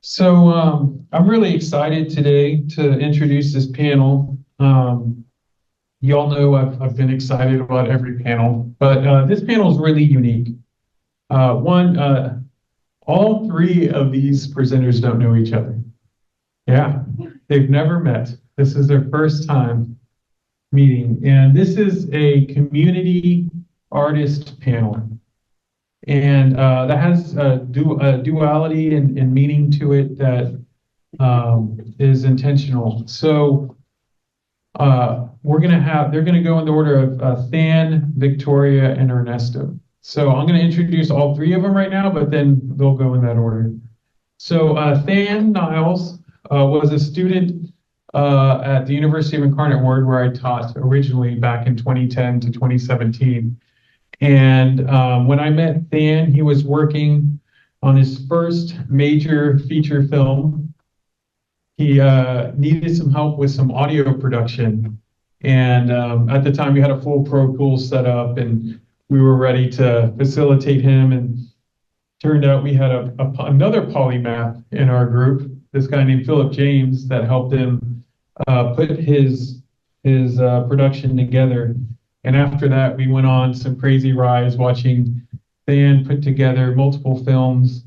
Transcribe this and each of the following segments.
I'm really excited today to introduce this panel. Y'all know I've been excited about every panel, but this panel is really unique. All three of these presenters don't know each other. Yeah, they've never met. This is their first time meeting, and this is a community artist panel. And that has a duality and meaning to it that is intentional. They're going to go in the order of Than, Victoria, and Ernesto. So I'm going to introduce all three of them right now, but then they'll go in that order. So Than Niles was a student at the University of Incarnate Word, where I taught originally back in 2010 to 2017. And when I met Than, he was working on his first major feature film. He needed some help with some audio production. And at the time, we had a full Pro Tools set up, and we were ready to facilitate him. And turned out we had another polymath in our group, this guy named Philip James, that helped him put his production together. And after that, we went on some crazy rides watching Than put together multiple films.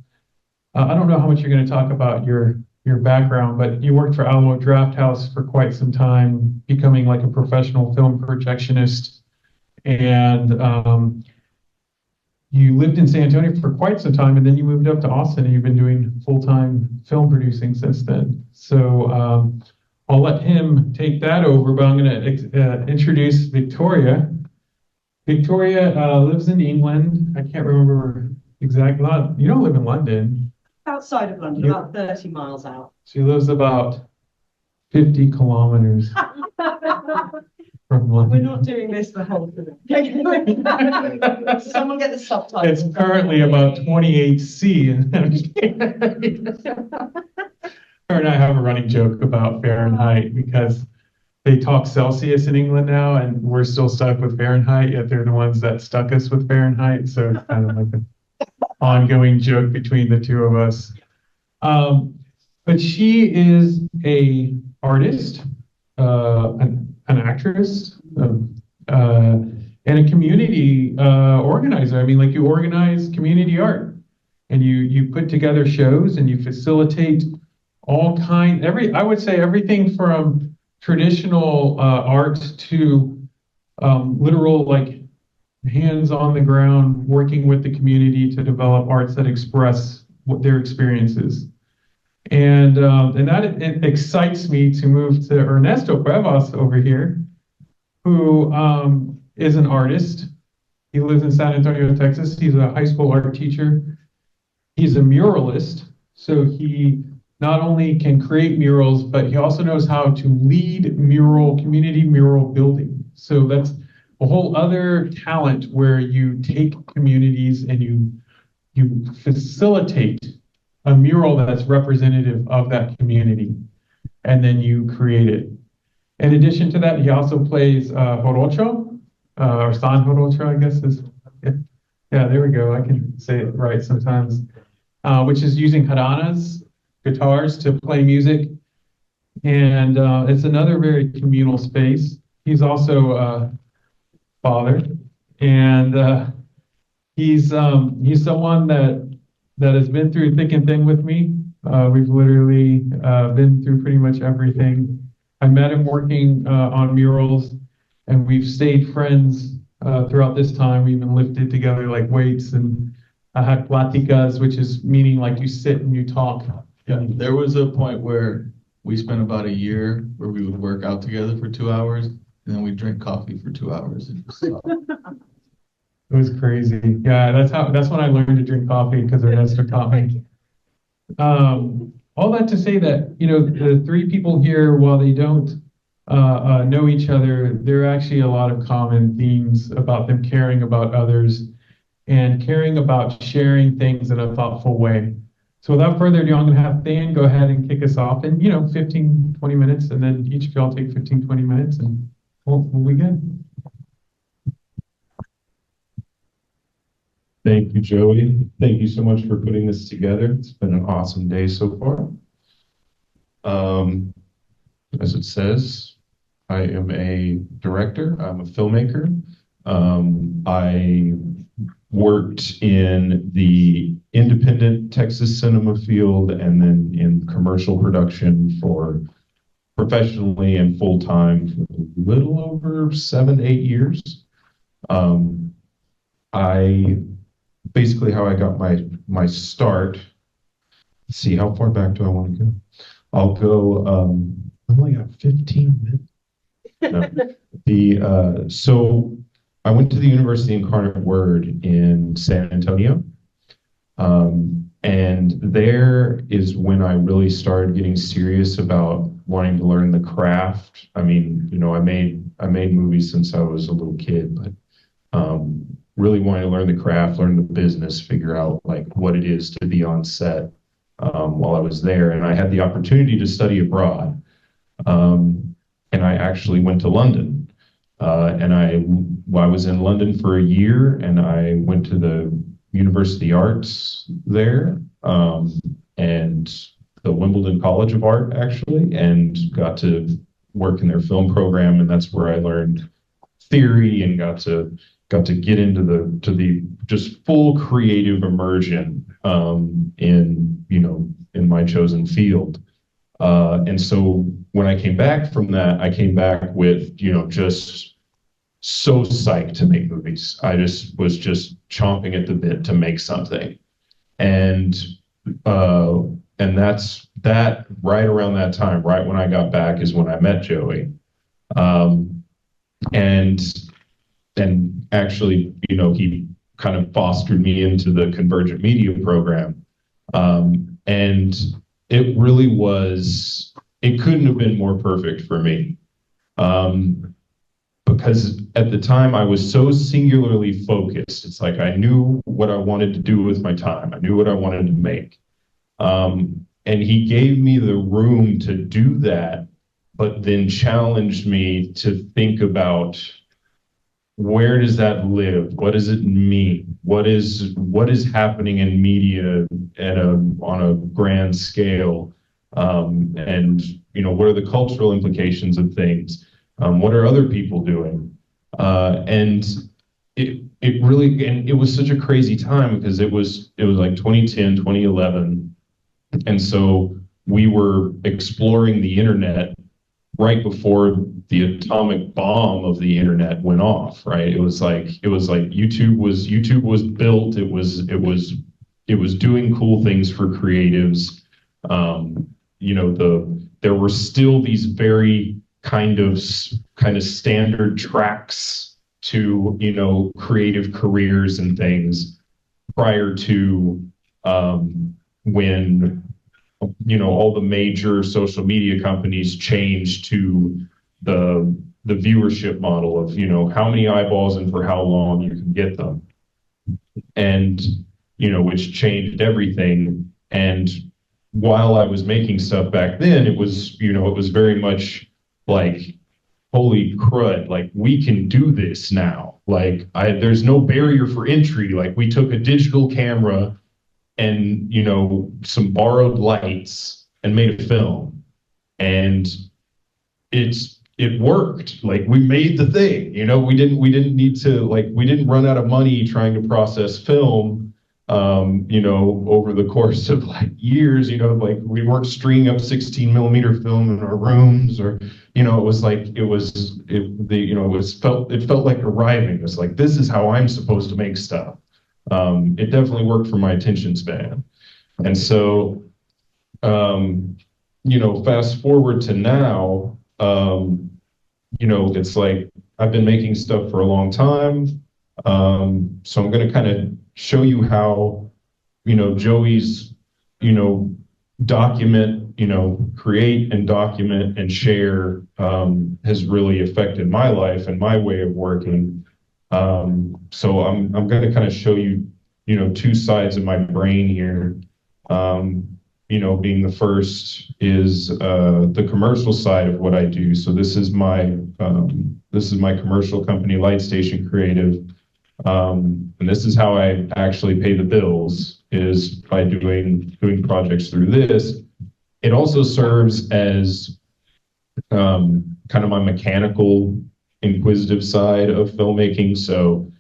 I don't know how much you're going to talk about your background, but you worked for Alamo Drafthouse for quite some time, becoming like a professional film projectionist. And you lived in San Antonio for quite some time, and then you moved up to Austin, and you've been doing full-time film producing since then. So I'll let him take that over, but I'm going to introduce Victoria. Victoria lives in England. I can't remember exactly. You don't live in London. Outside of London, about 30 miles out. She lives about 50 kilometers from London. We're not doing this the whole thing. Someone get the subtitles. It's currently about 28C. Her and I have a running joke about Fahrenheit because they talk Celsius in England now, and we're still stuck with Fahrenheit, yet they're the ones that stuck us with Fahrenheit. So it's kind of like an ongoing joke between the two of us. But she is an artist, an actress, and a community organizer. I mean, like, you organize community art, and you put together shows, and you facilitate I would say everything from traditional art to literal, like, hands on the ground, working with the community to develop arts that express what their experiences. And that it excites me to move to Ernesto Cuevas over here, who is an artist. He lives in San Antonio, Texas. He's a high school art teacher. He's a muralist, so he not only can create murals, but he also knows how to lead community mural building. So that's a whole other talent where you take communities and you facilitate a mural that's representative of that community, and then you create it. In addition to that, he also plays jarocho, or san jarocho, I guess is. Yeah, there we go. I can say it right sometimes, which is using jaranas, guitars, to play music. And it's another very communal space. He's also a father, and he's someone that has been through thick and thin with me. We've literally been through pretty much everything. I met him working on murals, and we've stayed friends throughout this time. We even lifted together like weights, and I had platicas, which is meaning like you sit and you talk. Yeah, there was a point where we spent about a year where we would work out together for 2 hours, and then we'd drink coffee for 2 hours and just stop. It was crazy. Yeah, that's when I learned to drink coffee, because Ernesto taught me. All that to say that, the three people here, while they don't know each other, there are actually a lot of common themes about them caring about others and caring about sharing things in a thoughtful way. So without further ado, I'm going to have Than go ahead and kick us off in 15, 20 minutes, and then each of y'all take 15, 20 minutes, and we'll be good. Thank you, Joey. Thank you so much for putting this together. It's been an awesome day so far. As it says, I am a director. I'm a filmmaker. I worked in the independent Texas cinema field and then in commercial production for professionally and full-time for a little over 7 to 8 years. I basically how I got my start. Let's see, how far back do I want to go? I'll go, I only got 15 minutes. No. So I went to the University Incarnate Word in San Antonio. And there is when I really started getting serious about wanting to learn the craft. I mean, I made movies since I was a little kid, but really wanting to learn the craft, learn the business, figure out like what it is to be on set while I was there. And I had the opportunity to study abroad. And I actually went to London. And I was in London for a year, and I went to the University Arts there, and the Wimbledon College of Art, actually, and got to work in their film program. And that's where I learned theory and got to get into the just full creative immersion in my chosen field. And so when I came back from that, I came back with, just so psyched to make movies. I just was chomping at the bit to make something. And that's that right around that time, right when I got back is when I met Joey. And actually, he kind of fostered me into the Convergent Media program. And it really was, it couldn't have been more perfect for me. Because at the time I was so singularly focused. It's like I knew what I wanted to do with my time. I knew what I wanted to make. And he gave me the room to do that, but then challenged me to think about, where does that live? What does it mean? What is happening in media on a grand scale? And what are the cultural implications of things? What are other people doing? And it really, and it was such a crazy time because it was like 2010, 2011. And so we were exploring the internet right before the atomic bomb of the internet went off, right? It was like YouTube was built. It was doing cool things for creatives. There were still these very kind of standard tracks to creative careers and things prior to when all the major social media companies changed to the viewership model of how many eyeballs and for how long you can get them, and which changed everything. And while I was making stuff back then, it was very much like, holy crud, like we can do this now. Like there's no barrier for entry. Like we took a digital camera and some borrowed lights and made a film, and it worked. Like we made the thing. We didn't need to, like, we didn't run out of money trying to process film over the course of like years. Like we weren't stringing up 16 millimeter film in our rooms, or it felt like arriving. It was like, this is how I'm supposed to make stuff. It definitely worked for my attention span. And so, fast forward to now, it's like I've been making stuff for a long time. So I'm going to kind of show you how, Joey's, create and document and share has really affected my life and my way of working. So I'm going to kind of show you, two sides of my brain here. Being the first is the commercial side of what I do. So this is my commercial company, Light Station Creative. And this is how I actually pay the bills, is by doing projects through this. It also serves as kind of my mechanical, inquisitive side of filmmaking. So,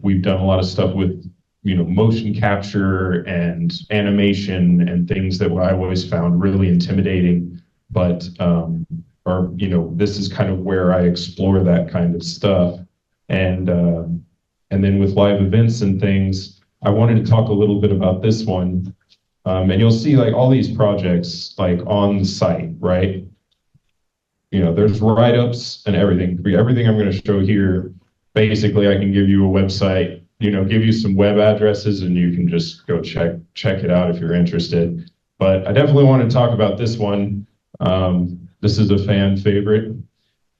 we've done a lot of stuff with, motion capture and animation and things that I always found really intimidating. But, this is kind of where I explore that kind of stuff. And then with live events and things, I wanted to talk a little bit about this one. And you'll see like all these projects like on the site, right? There's write-ups and everything. Everything I'm going to show here, basically I can give you a website, give you some web addresses and you can just go check it out if you're interested. But I definitely want to talk about this one. This is a fan favorite.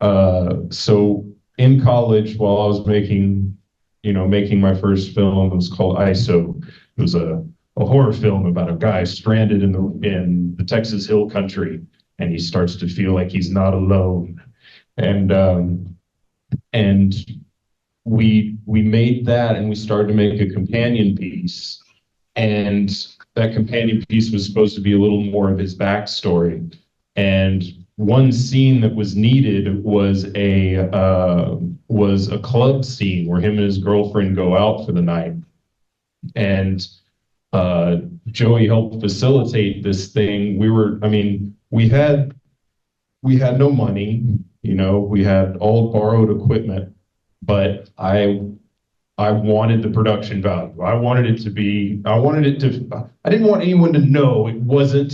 So in college, while I was making my first film, it was called ISO. It was a horror film about a guy stranded in the Texas Hill Country, and he starts to feel like he's not alone. And we made that, and we started to make a companion piece. And that companion piece was supposed to be a little more of his backstory. And one scene that was needed was a club scene where him and his girlfriend go out for the night. And Joey helped facilitate this thing. We had no money, we had all borrowed equipment, but I wanted the production value. I didn't want anyone to know it wasn't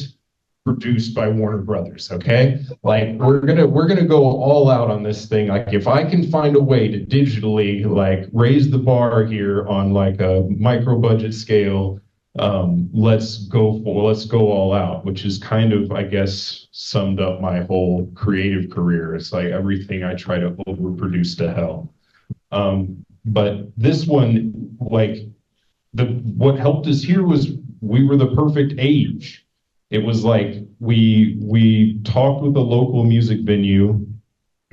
produced by Warner Brothers, okay? Like we're gonna go all out on this thing. Like if I can find a way to digitally like raise the bar here on like a micro budget scale, let's go all out, which is kind of, I guess, summed up my whole creative career. It's like everything I try to overproduce to hell. But this one, like what helped us here was we were the perfect age. It was like we talked with a local music venue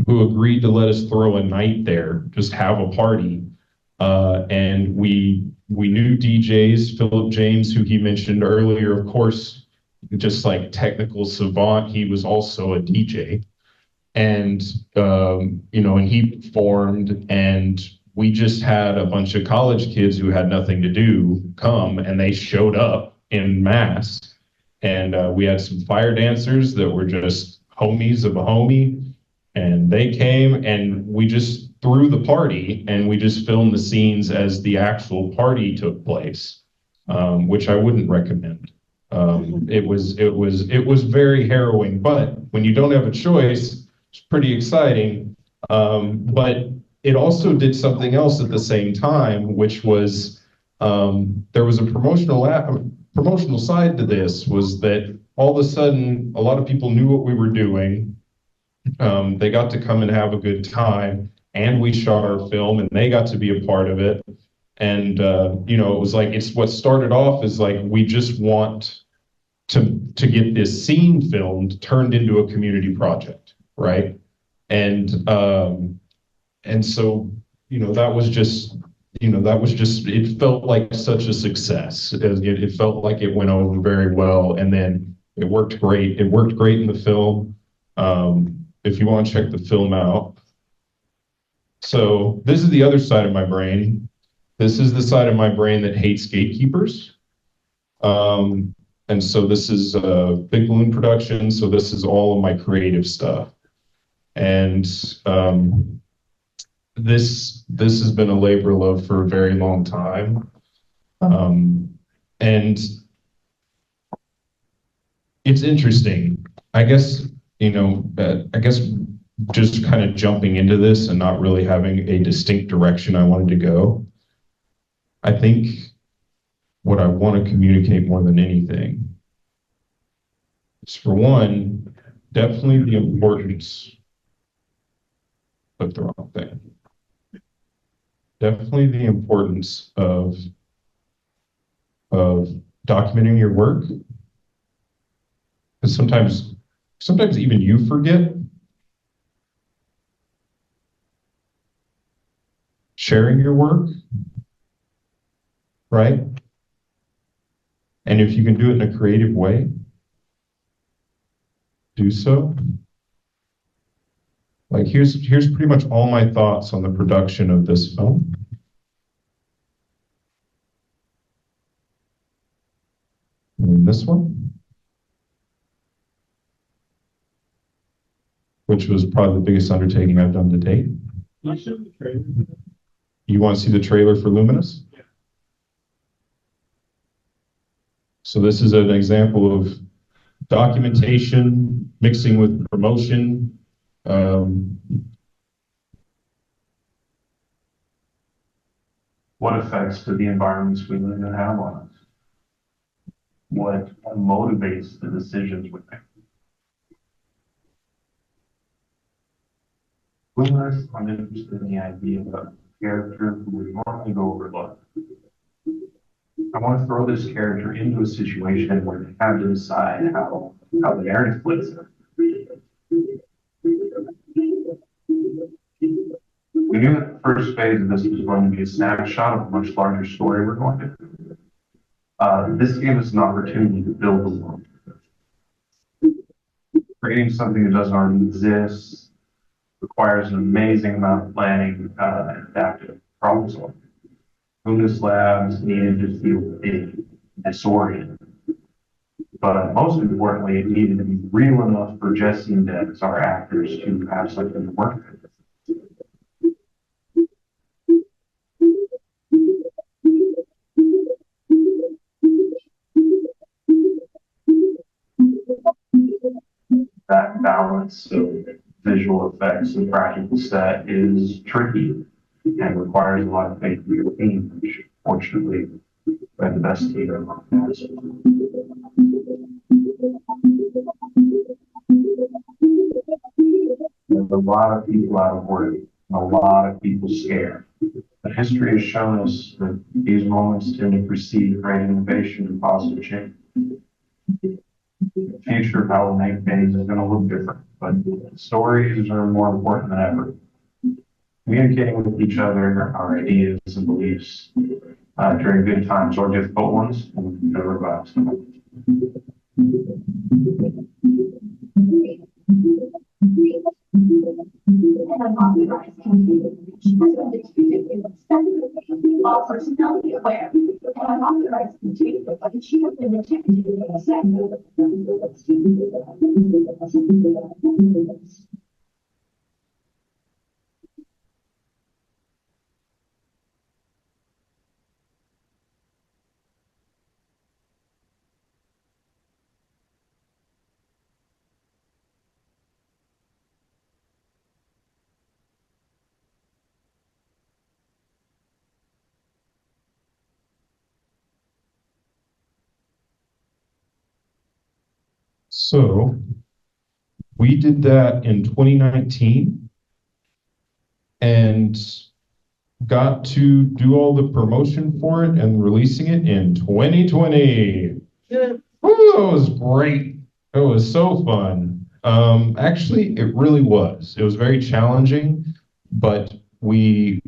who agreed to let us throw a night there, just have a party. And we knew DJs, Philip James, who he mentioned earlier, of course, just like technical savant, he was also a DJ. And, and he performed, and we just had a bunch of college kids who had nothing to do come, and they showed up in mass. And we had some fire dancers that were just homies of a homie, and they came, and we just threw the party, and we just filmed the scenes as the actual party took place, which I wouldn't recommend. It was very harrowing, but when you don't have a choice, it's pretty exciting. But it also did something else at the same time, which was there was a promotional side to this, was that all of a sudden a lot of people knew what we were doing. They got to come and have a good time, and we shot our film, and they got to be a part of it. And it was like, it's what started off as like, we just want to get this scene filmed turned into a community project, right? And so that was just it felt like such a success. It felt like it went over very well, and then it worked great. It worked great in the film. If you want to check the film out. So this is the other side of my brain. This is the side of my brain that hates gatekeepers. And so this is Big Balloon Productions. So this is all of my creative stuff. And this has been a labor of love for a very long time. And it's interesting. I guess just kind of jumping into this and not really having a distinct direction I wanted to go. I think what I want to communicate more than anything is, for one, definitely the importance of the wrong thing. Definitely the importance of documenting your work. Because sometimes even you forget. sharing your work, right? And if you can do it in a creative way, do so. Like here's pretty much all my thoughts on the production of this film. And this one, which was probably the biggest undertaking I've done to date. You want to see the trailer for Luminous? Yeah. So this is an example of documentation mixing with promotion. What effects do the environments we live in have on us? What motivates the decisions we make? Luminous, I'm interested in the idea of a character who would normally go overlooked. I want to throw this character into a situation where they have to decide how the narrative plays it. We knew that the first phase of this was going to be a snapshot of a much larger story we're going to do. This gave us an opportunity to build the world. Creating something that doesn't already exist requires an amazing amount of planning and adaptive problem solving. Luminous Labs needed to feel big, disoriented. But most importantly, it needed to be real enough for Jesse and Debs, our actors, to have something to work with. That balance of visual effects and practical set is tricky and requires a lot of faith in your team, which fortunately we have the best team in the There's a lot of people out of work, and a lot of people scared. But history has shown us that these moments tend to precede great innovation and positive change. The future of how we make things is going to look different, but stories are more important than ever. Communicating with each other, our ideas and beliefs during good times or difficult ones, and never revive them. Personality aware and unauthorized continuity, but she has been rejected in the sector. So we did that in 2019 and got to do all the promotion for it and releasing it in 2020. Yeah. Woo, it was great. It was so fun. Actually, it really was. It was very challenging, but we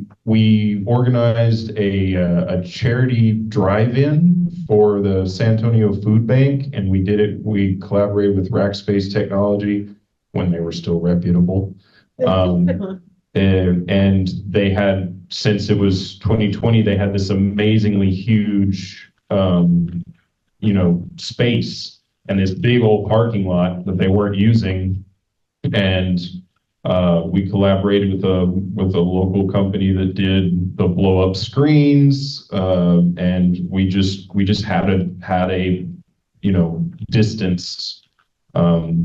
organized a charity drive-in for the San Antonio Food Bank, and we did it. We collaborated with Rackspace Technology when they were still reputable, and they had, since it was 2020, they had this amazingly huge, space and this big old parking lot that they weren't using, and we collaborated with a local company that did the blow up screens, and we just had a distanced,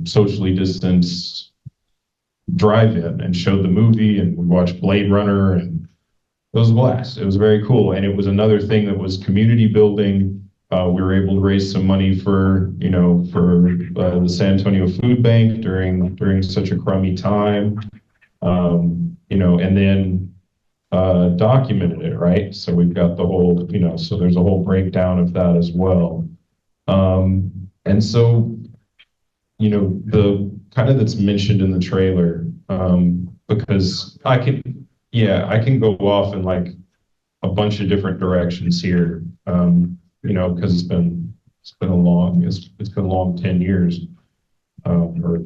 socially distanced drive-in and showed the movie, and we watched Blade Runner, and it was a blast. It was very cool, and it was another thing that was community building. We were able to raise some money for the San Antonio Food Bank during such a crummy time, and then documented it, right? So we've got the whole, so there's a whole breakdown of that as well. And so, the kind of that's mentioned in the trailer, because yeah, I can go off in like a bunch of different directions here. Because it's been a long 10 years, or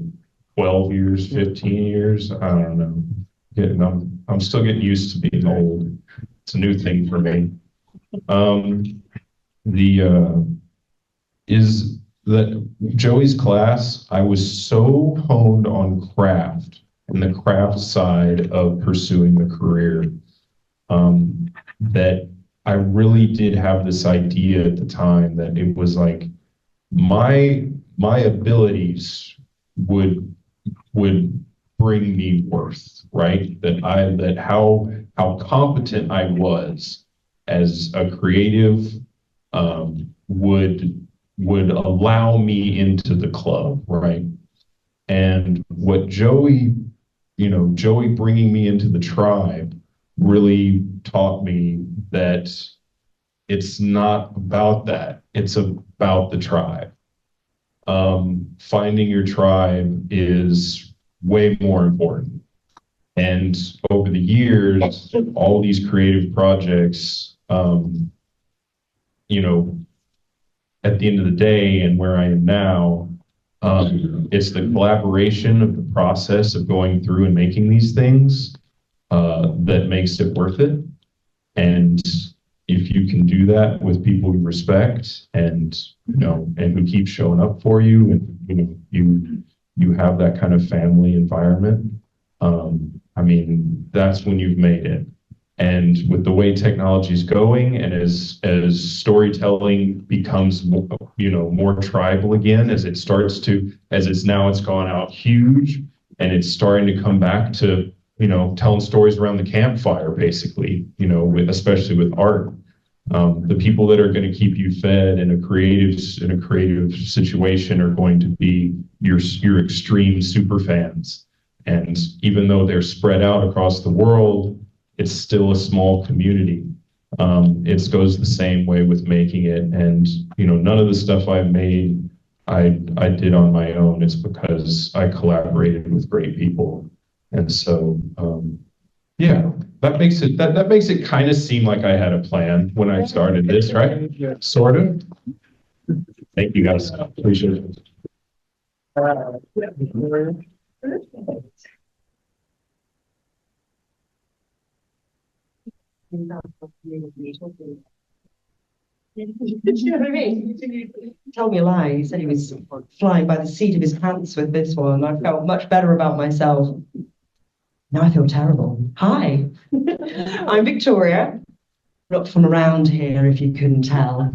12 years, 15 years. I don't know. I'm still getting used to being old. It's a new thing for me. Is that Joey's class, I was so honed on craft and the craft side of pursuing the career, that I really did have this idea at the time that it was like my abilities would bring me worth, right? That how competent I was as a creative would allow me into the club, right? And what Joey bringing me into the tribe really taught me that it's not about that. It's about the tribe. Finding your tribe is way more important. And over the years, all these creative projects, at the end of the day and where I am now, it's the collaboration of the process of going through and making these things that makes it worth it. And if you can do that with people you respect and who keep showing up for you, and you have that kind of family environment, that's when you've made it. And with the way technology is going, and as storytelling becomes more tribal again, as it's gone out huge, and it's starting to come back to telling stories around the campfire, basically, especially with art. The people that are going to keep you fed in a creative situation are going to be your extreme super fans. And even though they're spread out across the world, it's still a small community. It goes the same way with making it. And, none of the stuff I've made, I did on my own. It's because I collaborated with great people. And so, that makes it kind of seem like I had a plan when I started this, right? Sort of. Thank you guys. Appreciate it. You know what I mean? Tell me a lie. He said he was flying by the seat of his pants with this one. I felt much better about myself. Now I feel terrible. Hi, I'm Victoria. Not from around here, if you couldn't tell.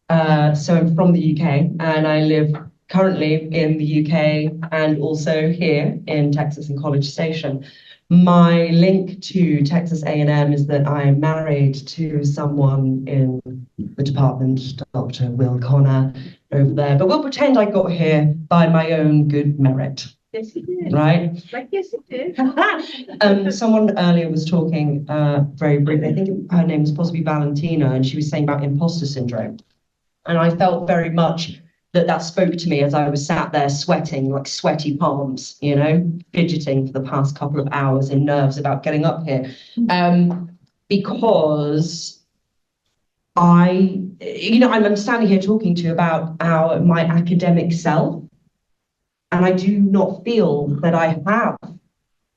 So I'm from the UK, and I live currently in the UK and also here in Texas and College Station. My link to Texas A&M is that I am married to someone in the department, Dr. Will Connor, over there. But we'll pretend I got here by my own good merit. Yes, you did. Right? Like, yes, it did. Someone earlier was talking very briefly, I think her name was possibly Valentina, and she was saying about imposter syndrome. And I felt very much that spoke to me as I was sat there sweating, like sweaty palms, fidgeting for the past couple of hours in nerves about getting up here. Because I'm standing here talking to you about my academic self, and I do not feel that I have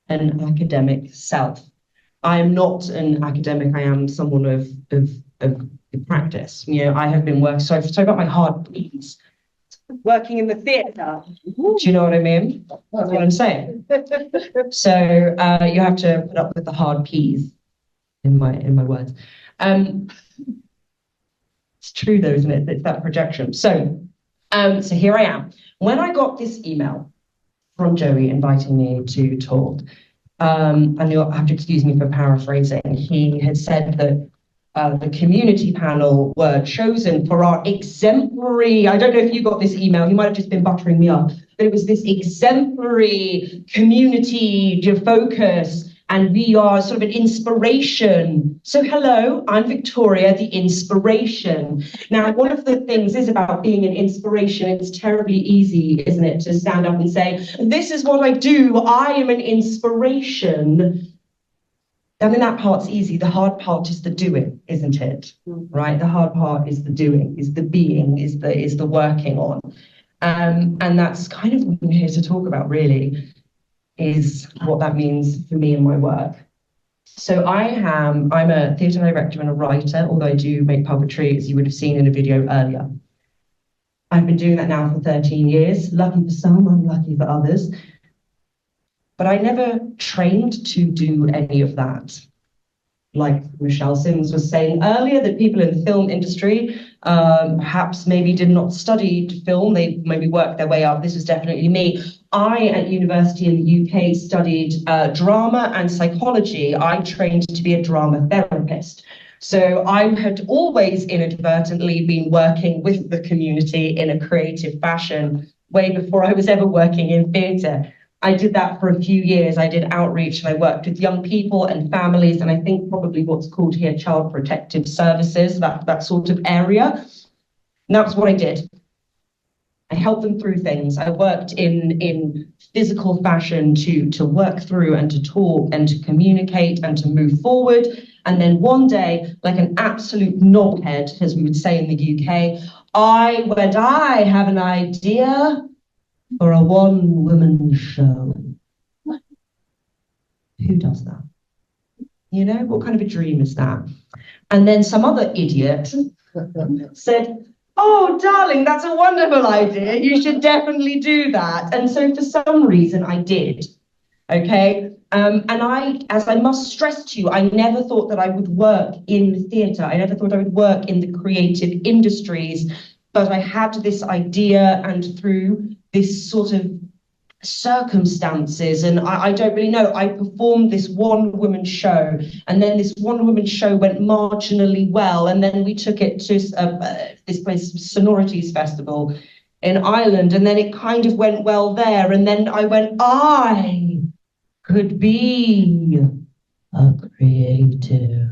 an academic self. I am not an academic. I am someone of practice. I have been working. So about my hard P's. Working in the theatre. Do you know what I mean? That's what I'm saying. So you have to put up with the hard P's in my words. It's true though, isn't it? It's that projection. So here I am. When I got this email from Joey inviting me to talk, and you'll have to excuse me for paraphrasing, he had said that the community panel were chosen for our exemplary, I don't know if you got this email, he might have just been buttering me up, but it was this exemplary community focus and we are sort of an inspiration. So hello, I'm Victoria, the inspiration. Now, one of the things is about being an inspiration, it's terribly easy, isn't it, to stand up and say, this is what I do, I am an inspiration. I mean, that part's easy. The hard part is the doing, isn't it? Right? The hard part is the doing, is the being, is the working on. And that's kind of what I'm here to talk about, really, is what that means for me and my work. So I'm a theatre director and a writer, although I do make puppetry, as you would have seen in a video earlier. I've been doing that now for 13 years, lucky for some, unlucky for others. But I never trained to do any of that. Like Michelle Sims was saying earlier, that people in the film industry perhaps maybe did not study film, they maybe worked their way up. This was definitely me. I, at university in the UK, studied drama and psychology. I trained to be a drama therapist. So I had always inadvertently been working with the community in a creative fashion, way before I was ever working in theatre. I did that for a few years. I did outreach and I worked with young people and families, and I think probably what's called here child protective services, that sort of area. And that was what I did. I helped them through things. I worked in physical fashion to work through and to talk and to communicate and to move forward. And then one day, like an absolute knobhead, as we would say in the UK, I have an idea for a one-woman show. Who does that? You know, what kind of a dream is that? And then some other idiot said, oh, darling, that's a wonderful idea. You should definitely do that. And so for some reason I did, okay? And as I must stress to you, I never thought that I would work in theatre. I never thought I would work in the creative industries, but I had this idea, and through this sort of circumstances, and I don't really know, I performed this one-woman show, and then this one-woman show went marginally well, and then we took it to this place, Sonorities Festival in Ireland, and then it kind of went well there, and then I went, I could be a creative.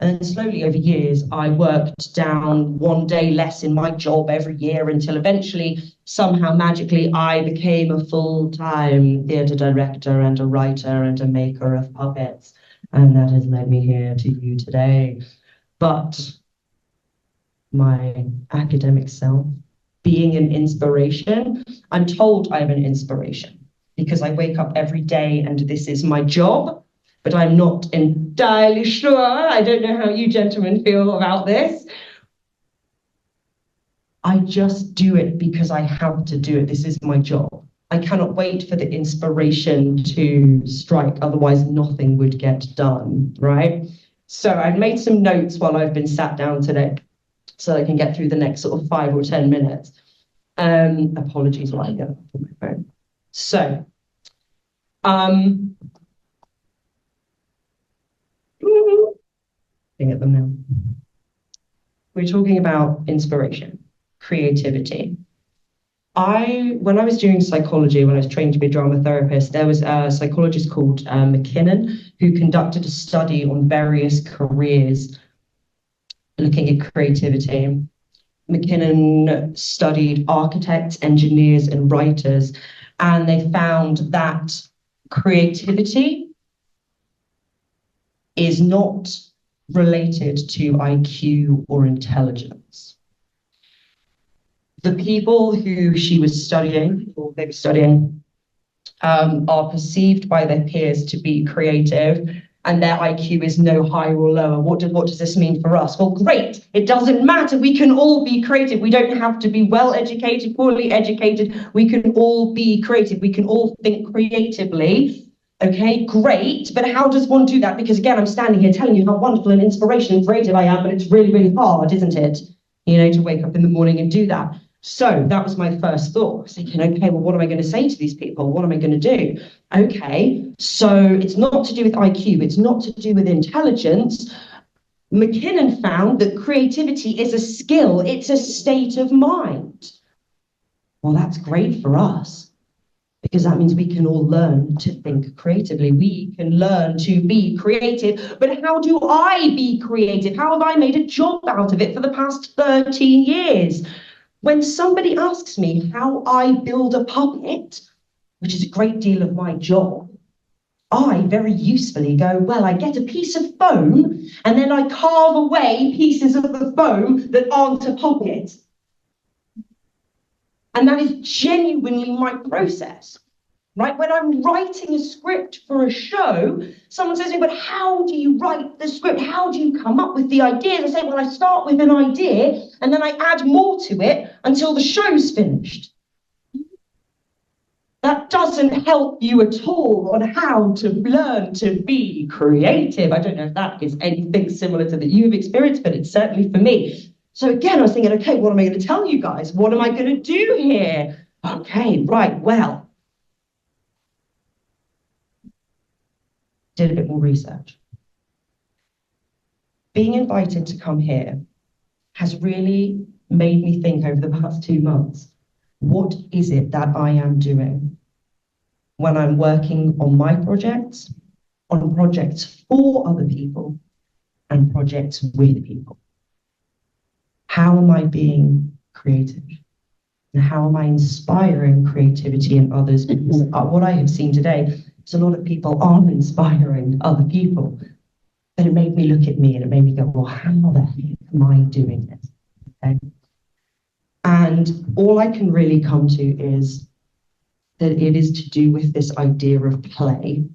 And slowly over years, I worked down one day less in my job every year until eventually, somehow magically, I became a full-time theatre director and a writer and a maker of puppets. And that has led me here to you today. But my academic self, being an inspiration, I'm told I'm an inspiration because I wake up every day and this is my job. But I'm not entirely sure. I don't know how you gentlemen feel about this. I just do it because I have to do it. This is my job. I cannot wait for the inspiration to strike, otherwise nothing would get done, right? So I've made some notes while I've been sat down today so I can get through the next sort of 5 or 10 minutes. Apologies while I get up on my phone. So, at them now. We're talking about inspiration, creativity. When I was doing psychology, when I was trained to be a drama therapist, there was a psychologist called McKinnon who conducted a study on various careers looking at creativity. McKinnon studied architects, engineers, and writers, and they found that creativity is not related to IQ or intelligence. The people who she was studying, or they were studying, are perceived by their peers to be creative, and their IQ is no higher or lower. What does this mean for us? Well, great, it doesn't matter. We can all be creative. We don't have to be well-educated, poorly educated. We can all be creative. We can all think creatively. Okay, great, but how does one do that? Because again, I'm standing here telling you how wonderful and inspirational and creative I am, but it's really, really hard, isn't it? You know, to wake up in the morning and do that. So that was my first thought. I was thinking, okay, well, what am I going to say to these people? What am I going to do? Okay, so it's not to do with IQ. It's not to do with intelligence. McKinnon found that creativity is a skill. It's a state of mind. Well, that's great for us, because that means we can all learn to think creatively. We can learn to be creative. But how do I be creative? How have I made a job out of it for the past 13 years? When somebody asks me how I build a puppet, which is a great deal of my job, I very usefully go, well, I get a piece of foam and then I carve away pieces of the foam that aren't a puppet. And that is genuinely my process, right? When I'm writing a script for a show, someone says to me, but how do you write the script? How do you come up with the ideas? I say, well, I start with an idea and then I add more to it until the show's finished. That doesn't help you at all on how to learn to be creative. I don't know if that is anything similar to that you've experienced, but it's certainly for me. So again, I was thinking, okay, what am I going to tell you guys? What am I going to do here? Okay, right, well, did a bit more research. Being invited to come here has really made me think over the past 2 months, what is it that I am doing when I'm working on my projects, on projects for other people, and projects with people? How am I being creative? And how am I inspiring creativity in others? Because what I have seen today is a lot of people aren't inspiring other people. But it made me look at me and it made me go, well, how the heck am I doing this? Okay. And all I can really come to is that it is to do with this idea of play.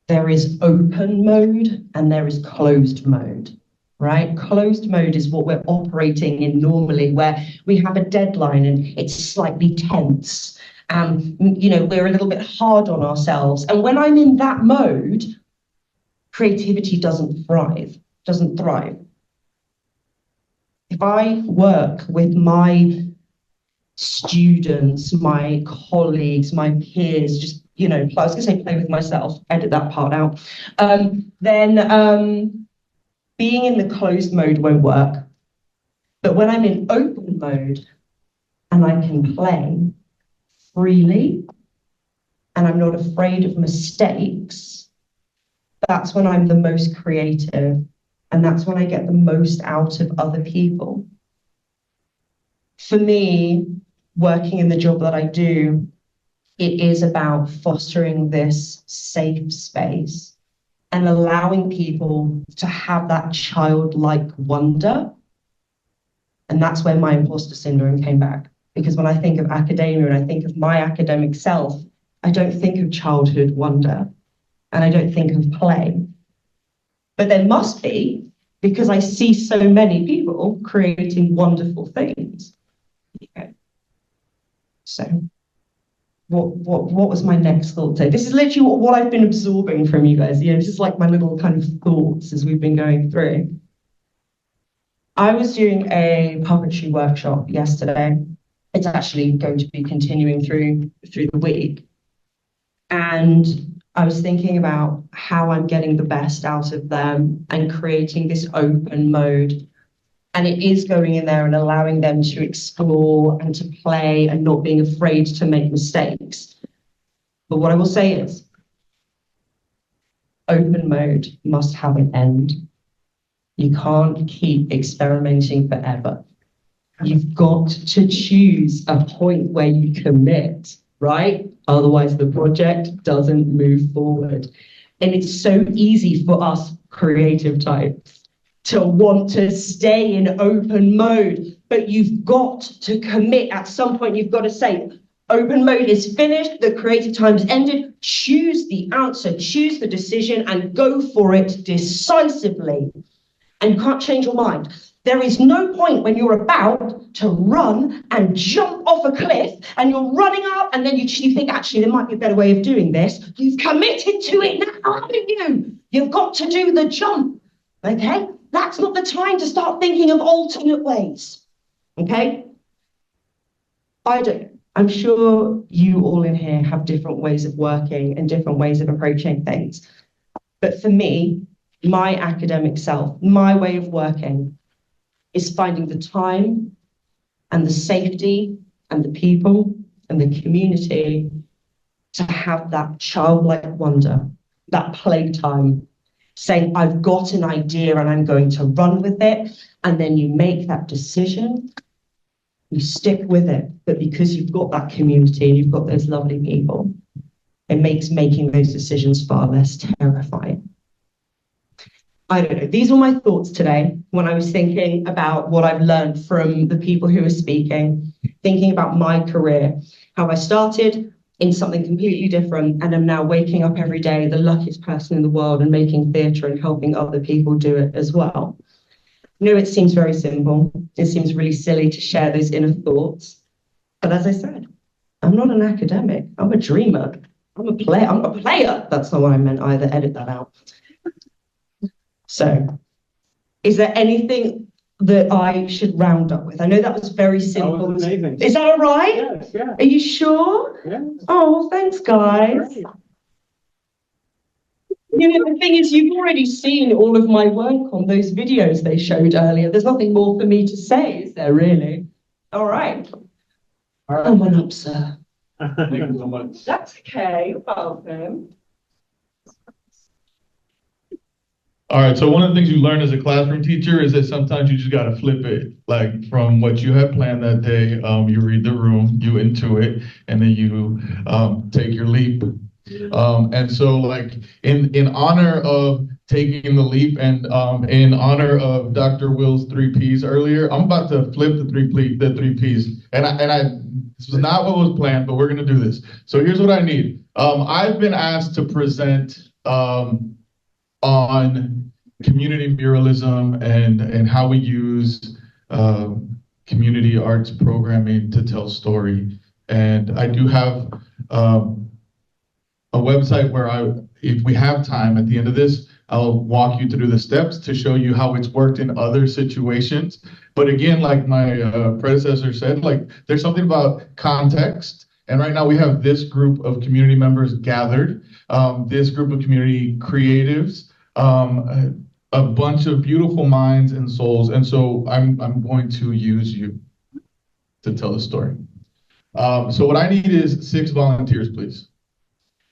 There is open mode and there is closed mode, right? Closed mode is what we're operating in normally, where we have a deadline and it's slightly tense. We're a little bit hard on ourselves. And when I'm in that mode, creativity doesn't thrive. If I work with my students, my colleagues, my peers, just, I was going to say play with myself, edit that part out, then being in the closed mode won't work. But when I'm in open mode and I can play freely and I'm not afraid of mistakes, that's when I'm the most creative. And that's when I get the most out of other people. For me, working in the job that I do, it is about fostering this safe space and allowing people to have that childlike wonder. And that's where my imposter syndrome came back. Because when I think of academia and I think of my academic self, I don't think of childhood wonder and I don't think of play. But there must be, because I see so many people creating wonderful things. Okay. So what was my next thought today? This is literally what I've been absorbing from you guys. This is like my little kind of thoughts as we've been going through. I was doing a puppetry workshop yesterday. It's actually going to be continuing through the week. And I was thinking about how I'm getting the best out of them and creating this open mode. And it is going in there and allowing them to explore and to play and not being afraid to make mistakes. But what I will say is, open mode must have an end. You can't keep experimenting forever. You've got to choose a point where you commit, right? Otherwise, the project doesn't move forward. And it's so easy for us creative types to want to stay in open mode, but you've got to commit. At some point, you've got to say, open mode is finished, the creative time has ended, choose the answer, choose the decision, and go for it decisively. And you can't change your mind. There is no point when you're about to run and jump off a cliff and you're running up and then you think, actually, there might be a better way of doing this. You've committed to it now, haven't you? You've got to do the jump, okay? That's not the time to start thinking of alternate ways, okay? I'm sure you all in here have different ways of working and different ways of approaching things. But for me, my academic self, my way of working is finding the time and the safety and the people and the community to have that childlike wonder, that playtime, saying, I've got an idea and I'm going to run with it. And then you make that decision, you stick with it. But because you've got that community and you've got those lovely people, it makes making those decisions far less terrifying. I don't know. These were my thoughts today when I was thinking about what I've learned from the people who are speaking, thinking about my career, how I started in something completely different and am now waking up every day the luckiest person in the world and making theatre and helping other people do it as well. I know it seems very simple. It seems really silly to share those inner thoughts. But as I said, I'm not an academic. I'm a dreamer. I'm a player. That's not what I meant either. Edit that out. So, is there anything that I should round up with? I know that was very simple. That was amazing. Is that all right? Yes, yeah. Are you sure? Yeah. Oh, well, thanks, guys. Great. You know, the thing is, you've already seen all of my work on those videos they showed earlier. There's nothing more for me to say, is there really? All right. All right. Come on up, sir. Thank you so much. That's okay. You're welcome. All right, so one of the things you learn as a classroom teacher is that sometimes you just got to flip it, like from what you had planned that day. You read the room, you intuit, and then you take your leap. And so, like in honor of taking the leap, and in honor of Dr. Will's 3 Ps earlier, I'm about to flip the three Ps. And I this was not what was planned, but we're gonna do this. So here's what I need. I've been asked to present on community muralism and how we use community arts programming to tell story. And I do have a website where if we have time at the end of this, I'll walk you through the steps to show you how it's worked in other situations. But again, like my predecessor said, like there's something about context. And right now we have this group of community members gathered, this group of community creatives, a bunch of beautiful minds and souls. And so I'm going to use you to tell the story. So what I need is 6 volunteers, please.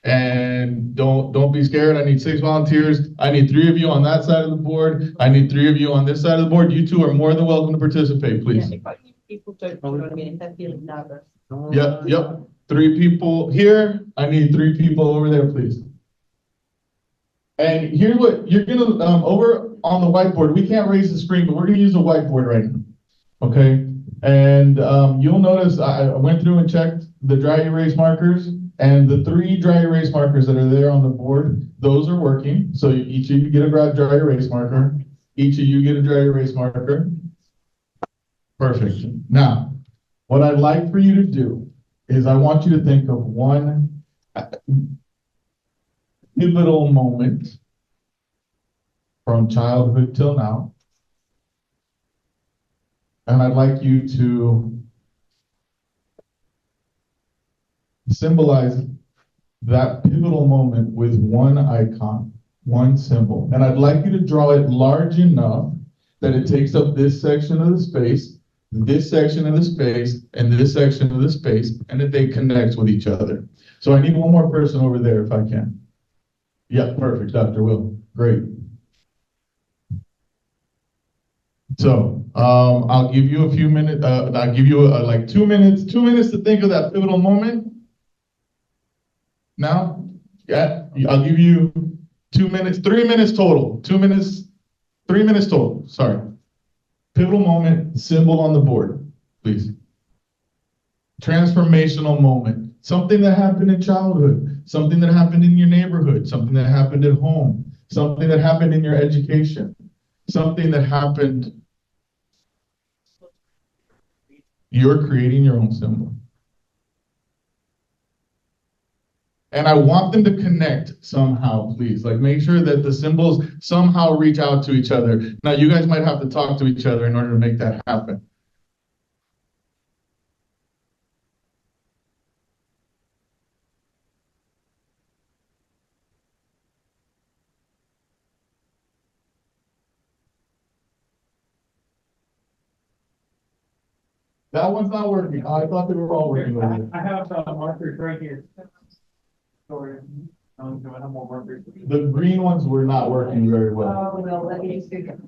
And don't be scared. I need 6 volunteers. I need 3 of you on that side of the board. I need 3 of you on this side of the board. You 2 are more than welcome to participate, please. Yeah, if people don't, you know what I mean, if they're feeling nervous. Yep. 3 people here. I need 3 people over there, please. And here's what you're gonna over on the whiteboard. We can't raise the screen, but we're gonna use a whiteboard right now. Okay. And you'll notice I went through and checked the dry erase markers, and the 3 dry erase markers that are there on the board, those are working. So each of you get a dry erase marker. Each of you get a dry erase marker. Perfect. Now, what I'd like for you to do is I want you to think of one pivotal moment from childhood till now. And I'd like you to symbolize that pivotal moment with one icon, one symbol. And I'd like you to draw it large enough that it takes up this section of the space, this section of the space, and this section of the space, and that they connect with each other. So I need one more person over there if I can. Yeah, perfect, Dr. Will. Great. So I'll give you a few minutes. I'll give you like 2 minutes. 2 minutes to think of that pivotal moment. Now, yeah, I'll give you 2 minutes. 3 minutes total. 2 minutes. 3 minutes total. Sorry. Pivotal moment. Symbol on the board, please. Transformational moment. Something that happened in childhood. Something that happened in your neighborhood. Something that happened at home. Something that happened in your education. Something that happened. You're creating your own symbol. And I want them to connect somehow, please. Like make sure that the symbols somehow reach out to each other. Now you guys might have to talk to each other in order to make that happen. That one's not working. I thought they were all working. I have markers right here. Sorry. No more markers. The green ones were not working very well. Oh, well, let me just figure.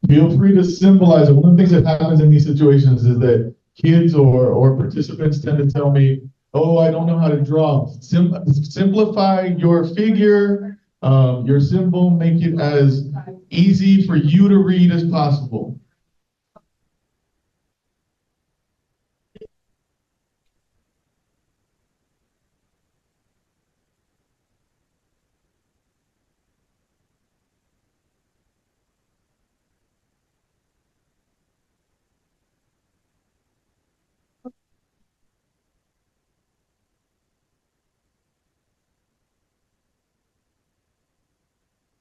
Feel free to symbolize it. One of the things that happens in these situations is that kids or participants tend to tell me, oh, I don't know how to draw. Simplify your figure, your symbol, make it as easy for you to read as possible.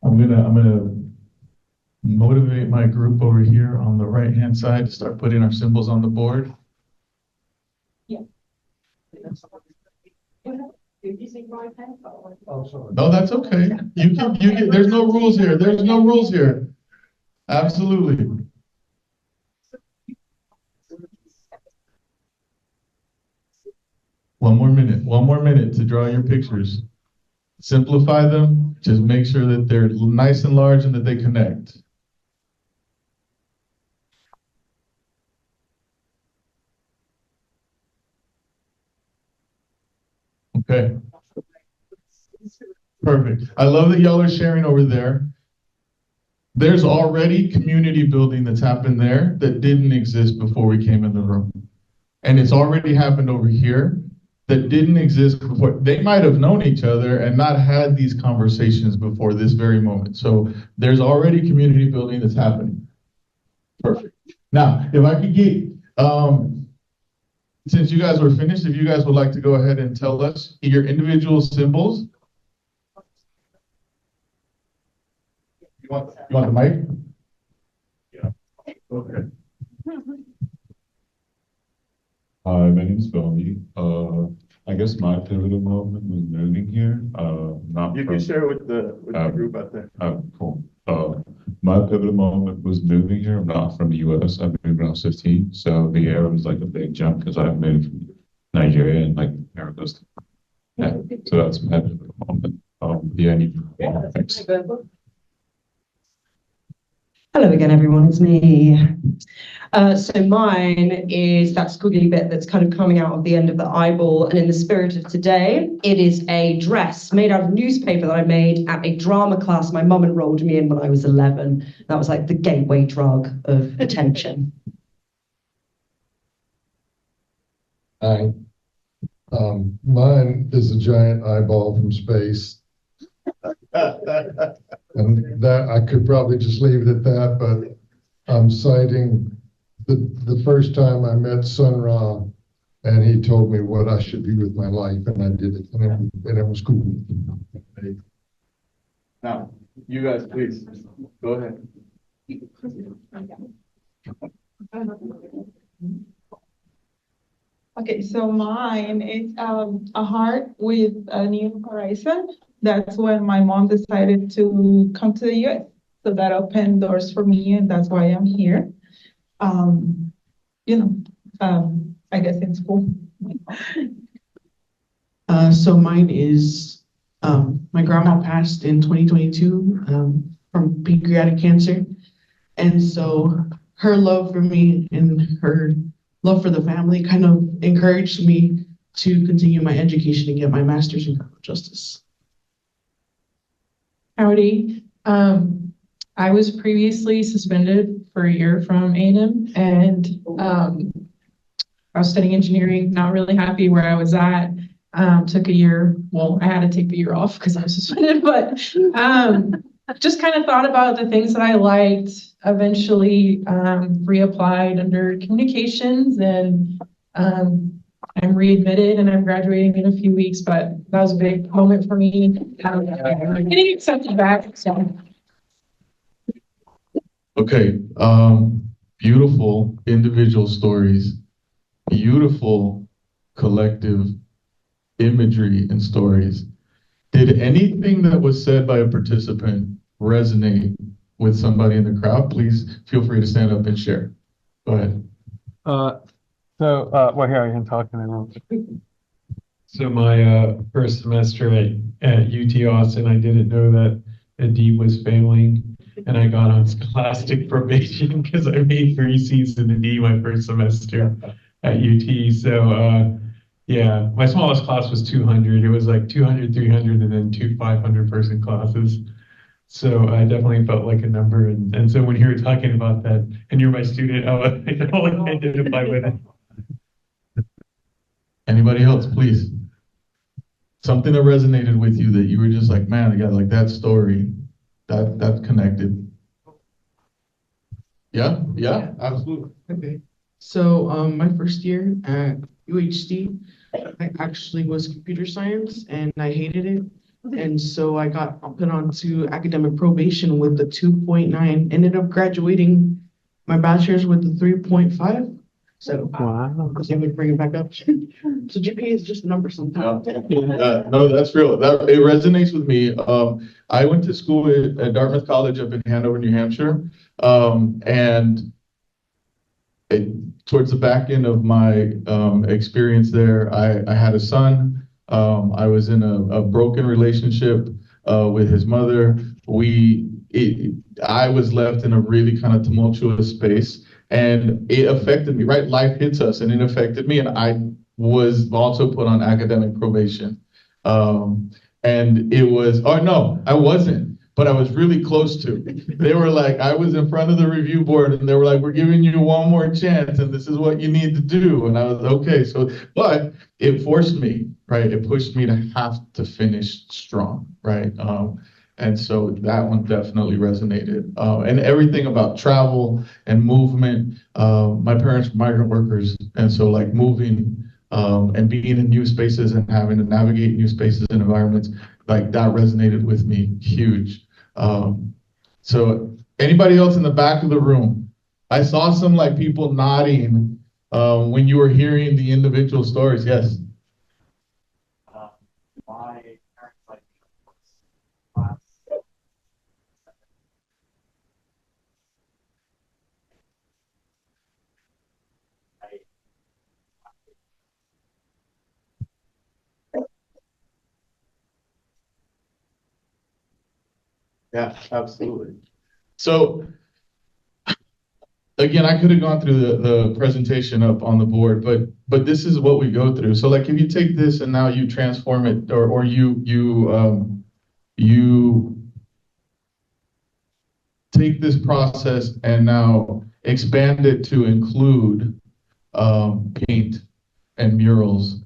I'm gonna motivate my group over here on the right-hand side to start putting our symbols on the board. Oh, sorry. No, that's okay. You can, there's no rules here. There's no rules here. Absolutely. One more minute to draw your pictures. Simplify them, just make sure that they're nice and large and that they connect. Okay. Perfect. I love that y'all are sharing over there. There's already community building that's happened there that didn't exist before we came in the room. And it's already happened over here that didn't exist before. They might have known each other and not had these conversations before this very moment. So there's already community building that's happening. Perfect. Now, if I could get, since you guys were finished, if you guys would like to go ahead and tell us your individual symbols. You want the mic? Yeah. Okay. Hi, my name is Bobby. I guess my pivotal moment was moving here. Not You from, can share with the group out there. cool. My pivotal moment was moving here. I'm not from the US. I moved when I was 15. So the era was like a big jump because I moved from Nigeria and like America's. Yeah. So that's my pivotal moment. Yeah, I need thanks. Hello again, everyone. It's me. So mine is that squiggly bit that's kind of coming out of the end of the eyeball. And in the spirit of today, it is a dress made out of newspaper that I made at a drama class my mum enrolled me in when I was 11. That was like the gateway drug of attention. Hi. Mine is a giant eyeball from space. And that I could probably just leave it at that, but I'm citing the first time I met Sun Ra, and he told me what I should do with my life, and I did it, and it was cool. Now, you guys, please, go ahead. Okay, so mine is a heart with a new horizon. That's when my mom decided to come to the US. So that opened doors for me, and that's why I'm here. I guess in school. So mine is my grandma passed in 2022 from pancreatic cancer. And so her love for me and her love for the family kind of encouraged me to continue my education and get my master's in criminal justice. Howdy. I was previously suspended for a year from A&M, and I was studying engineering, not really happy where I was at. Took a year. Well, I had to take the year off because I was suspended, but just kind of thought about the things that I liked. Eventually reapplied under communications, and I'm readmitted and I'm graduating in a few weeks, but that was a big moment for me. Getting accepted back. So. Okay, beautiful individual stories, beautiful collective imagery and stories. Did anything that was said by a participant resonate with somebody in the crowd, please feel free to stand up and share. Go ahead. Well, here I can talk in a moment. So my first semester at UT Austin, I didn't know that Adib was failing, and I got on scholastic probation because I made 3 C's in Adib my first semester at UT. So yeah, my smallest class was 200. It was like 200, 300, and then 2 500-person classes. So I definitely felt like a number. And so when you were talking about that, and you're my student, I don't identify with it. Anybody else, please? Something that resonated with you that you were just like, man, I got like that story, that connected. Yeah, absolutely. Okay. So, my first year at UHC, I actually was computer science and I hated it. And so I got put onto academic probation with the 2.9, ended up graduating my bachelor's with the 3.5. So, Wow. because they would bring it back up. So GPA is just a number sometimes. No, that's real. It resonates with me. I went to school at Dartmouth College up in Hanover, New Hampshire. And towards the back end of my experience there, I had a son. I was in a broken relationship with his mother. I was left in a really kind of tumultuous space. And it affected me, right? Life hits us and it affected me. And I was also put on academic probation. And it was, oh no, I wasn't, but I was really close to. They were like, I was in front of the review board and they were like, we're giving you one more chance and this is what you need to do. And I was okay. So, but it forced me, right? It pushed me to have to finish strong, right? And so that one definitely resonated. And everything about travel and movement. My parents were migrant workers. And so like moving and being in new spaces and having to navigate new spaces and environments, like that resonated with me huge. So anybody else in the back of the room? I saw some like people nodding when you were hearing the individual stories. Yes. My parents like Yeah, absolutely. So again, I could have gone through the presentation up on the board, but this is what we go through. So like if you take this and now you transform it or you take this process and now expand it to include paint and murals.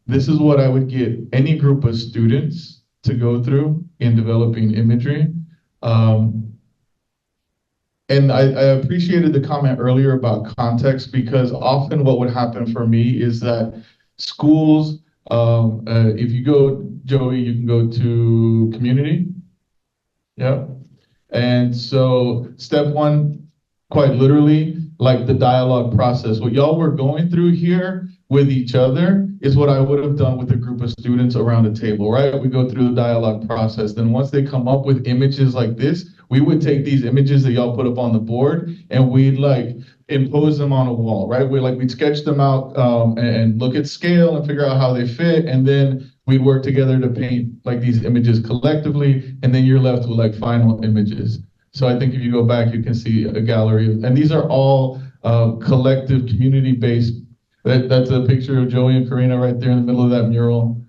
This is what I would get any group of students to go through in developing imagery. And I appreciated the comment earlier about context, because often what would happen for me is that schools, if you go, Joey, you can go to community. Yep. And so step one, quite literally, like the dialogue process. What y'all were going through here with each other is what I would have done with a group of students around a table, right? We go through the dialogue process. Then once they come up with images like this, we would take these images that y'all put up on the board and we'd like impose them on a wall, right? We'd sketch them out and look at scale and figure out how they fit. And then we'd work together to paint like these images collectively. And then you're left with like final images. So I think if you go back, you can see a gallery. And these are all collective community-based. That's a picture of Joey and Karina right there in the middle of that mural.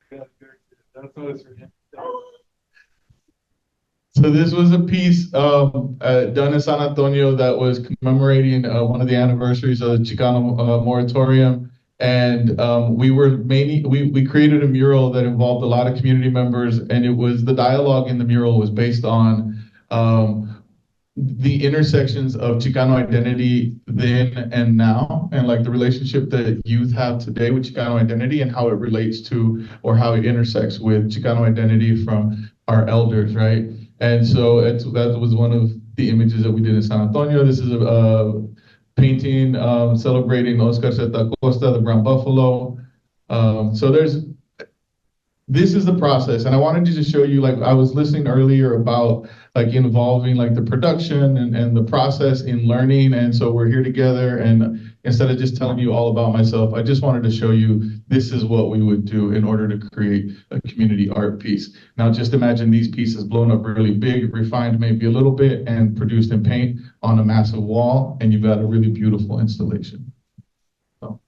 That's what it's for him. So this was a piece done in San Antonio that was commemorating one of the anniversaries of the Chicano moratorium. And we created a mural that involved a lot of community members, and it was the dialogue in the mural was based on the intersections of Chicano identity then and now, and like the relationship that youth have today with Chicano identity and how it relates to, or how it intersects with Chicano identity from our elders, right? And so that was one of the images that we did in San Antonio. This is a painting celebrating Oscar Zeta Acosta, the brown buffalo. So this is the process. And I wanted to just show you, like, I was listening earlier about like involving like the production and the process in learning. And so we're here together, and instead of just telling you all about myself, I just wanted to show you this is what we would do in order to create a community art piece. Now just imagine these pieces blown up really big, refined maybe a little bit, and produced in paint on a massive wall, and you've got a really beautiful installation. So.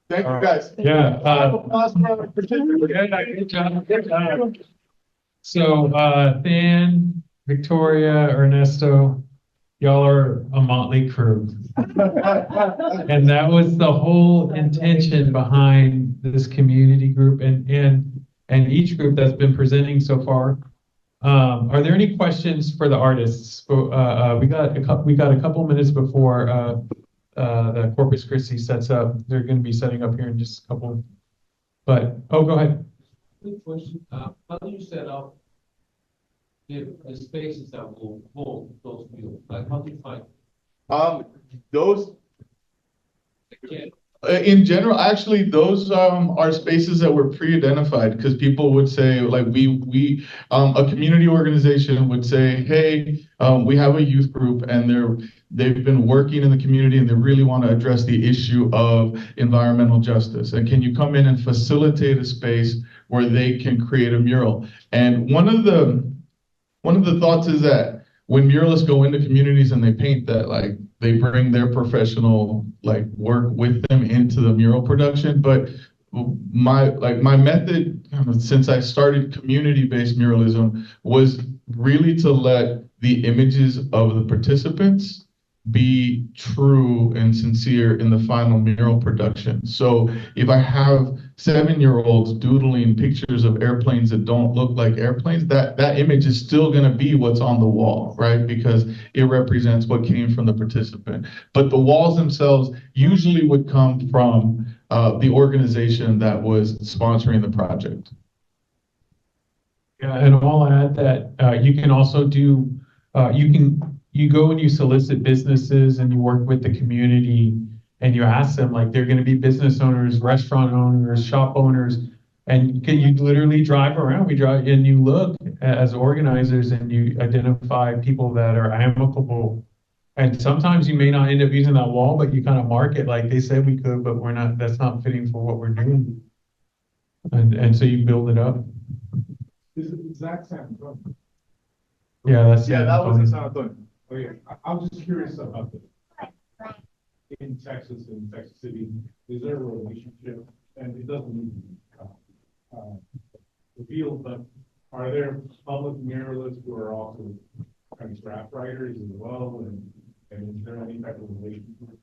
Thank you, guys. Yeah. Applause for our participants. Good job. Good job. So, Dan, Victoria, Ernesto, y'all are a motley crew. And that was the whole intention behind this community group and each group that's been presenting so far. Are there any questions for the artists? We got a couple minutes before the Corpus Christi sets up. They're going to be setting up here in just a couple. But go ahead. Good question. How do you set up the spaces that will hold those murals? Like, how do you find? Those Again, in general, actually, those are spaces that were pre-identified, because people would say, like, a community organization would say, hey, we have a youth group, and they've been working in the community, and they really want to address the issue of environmental justice. And can you come in and facilitate a space where they can create a mural? And one of the thoughts is that when muralists go into communities and they paint, that like they bring their professional like work with them into the mural production. But my method, since I started community-based muralism, was really to let the images of the participants be true and sincere in the final mural production. So if I have 7-year-olds doodling pictures of airplanes that don't look like airplanes, that image is still going to be what's on the wall, right? Because it represents what came from the participant. But the walls themselves usually would come from the organization that was sponsoring the project. Yeah, and I'll add that you can also do, you go and you solicit businesses and you work with the community and you ask them, like, they're going to be business owners, restaurant owners, shop owners, and you literally drive around. We drive and you look as organizers and you identify people that are amicable. And sometimes you may not end up using that wall, but you kind of mark it like they said we could, but we're not, that's not fitting for what we're doing. And so you build it up. Is it Zach San Antonio? Yeah, That was in San Antonio. Oh, yeah. I'm just curious about in Texas, in Texas City, is there a relationship? And it doesn't need to be revealed, but are there public muralists who are also kind of draft writers as well? And is there any type of relationship?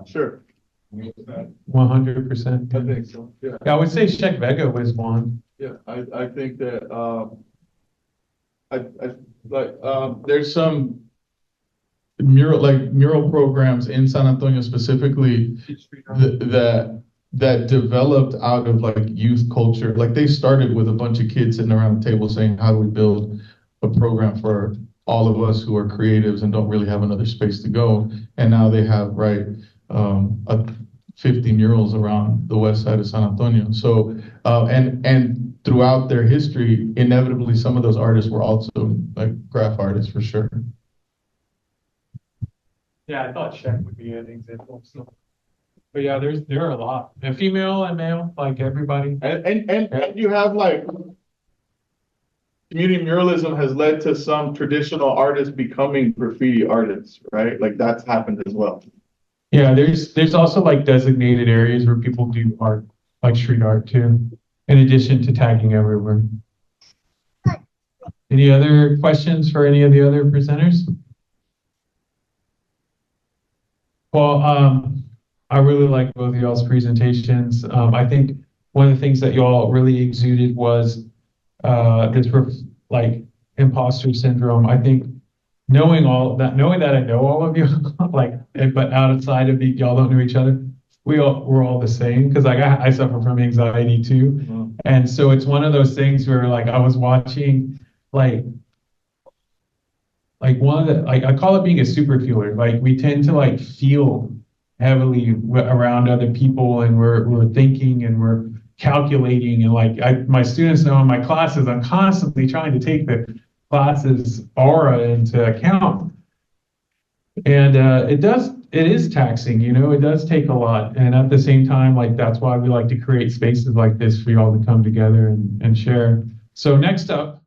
Sure. With that? 100%. I think so. Yeah. Yeah, I would say Sheck Vega was one. Yeah, I think that there's some mural programs in San Antonio specifically that developed out of like youth culture. Like they started with a bunch of kids sitting around the table saying, how do we build a program for all of us who are creatives and don't really have another space to go? And now they have 50 murals around the west side of San Antonio. So and throughout their history, inevitably some of those artists were also like graph artists for sure. Yeah, I thought Sheck would be an example. So. But yeah, there are a lot. And female and male, like everybody. And you have like community muralism has led to some traditional artists becoming graffiti artists, right? Like that's happened as well. Yeah, there's also like designated areas where people do art, like street art too, in addition to tagging everywhere. Any other questions for any of the other presenters? Well, I really like both of y'all's presentations. I think one of the things that y'all really exuded was like imposter syndrome. I think knowing that I know all of you, like, but outside of y'all don't know each other, we're all the same, because like I suffer from anxiety too. Mm-hmm. And so it's one of those things where like I was watching like like one of the, like I call it being a super feeler. Like we tend to like feel heavily around other people, and we're thinking and we're calculating, and like my students know in my classes, I'm constantly trying to take the classes aura into account. And it is taxing, you know, it does take a lot. And at the same time, like that's why we like to create spaces like this for y'all to come together and share. So next up,